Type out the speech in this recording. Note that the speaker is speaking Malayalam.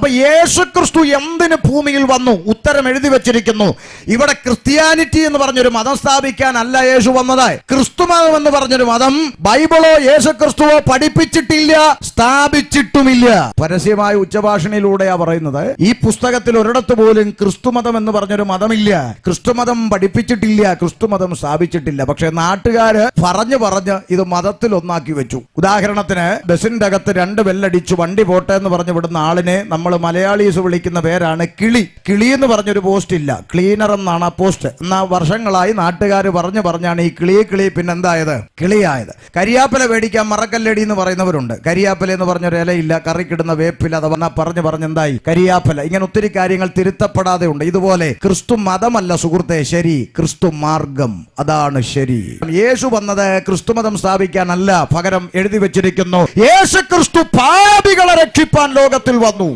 അപ്പൊ യേശുക്രിസ്തു എന്തിന് ഭൂമിയിൽ വന്നു? ഉത്തരം എഴുതി വെച്ചിരിക്കുന്നു. ഇവിടെ ക്രിസ്ത്യാനിറ്റി എന്ന് പറഞ്ഞൊരു മതം സ്ഥാപിക്കാനല്ല യേശു വന്നത്. ക്രിസ്തുമതം എന്ന് പറഞ്ഞൊരു മതം ബൈബിളോ യേശുക്രിസ്തുവോ പഠിപ്പിച്ചിട്ടില്ല, സ്ഥാപിച്ചിട്ടുമില്ല. പരസ്യമായ ഉച്ചഭാഷണിയിലൂടെയാ പറയുന്നത്. ഈ പുസ്തകത്തിൽ ഒരിടത്ത് പോലും ക്രിസ്തുമതം എന്ന് പറഞ്ഞൊരു മതമില്ല. ക്രിസ്തുമതം പഠിപ്പിച്ചിട്ടില്ല, ക്രിസ്തുമതം സ്ഥാപിച്ചിട്ടില്ല. പക്ഷെ നാട്ടുകാര് പറഞ്ഞ് ഇത് മതത്തിൽ ഒന്നാക്കി വെച്ചു. ഉദാഹരണത്തിന് ബസിന്റെ അകത്ത് 2 ബെല്ലടിച്ചു വണ്ടി പോട്ടെ എന്ന് പറഞ്ഞു വിടുന്ന ആളിനെ നമ്മൾ മലയാളീസ് വിളിക്കുന്ന പേരാണ് കിളി. കിളി എന്ന് പറഞ്ഞൊരു പോസ്റ്റ് ഇല്ല, ക്ലീനർ എന്നാണ് ആ പോസ്റ്റ്. എന്നാ വർഷങ്ങളായി നാട്ടുകാർ പറഞ്ഞാണ് ഈ കിളി പിന്നെന്തായത്? കിളിയായത്. കരിയാപ്പല മേടിക്കാൻ മറക്കല്ലേടി എന്ന് പറയുന്നവരുണ്ട്. കരിയാപ്പല എന്ന് പറഞ്ഞൊരു ഇലയില്ല, കറിക്കിടുന്ന വേപ്പില, അത് പറഞ്ഞെന്തായി? കരിയാപ്പല. ഇങ്ങനെ ഒത്തിരി കാര്യങ്ങൾ തിരുത്തപ്പെടാതെ ഉണ്ട്. ഇതുപോലെ ക്രിസ്തു മതമല്ല സുഹൃത്തെ ശരി, ക്രിസ്തു മാർഗം, അതാണ് ശരി. യേശു വന്നത് ക്രിസ്തുമതം സ്ഥാപിക്കാനല്ല, പകരം എഴുതി വെച്ചിരിക്കുന്നു യേശു ക്രിസ്തു പാപികളെ രക്ഷിപ്പാൻ ലോകത്തിൽ വന്നു.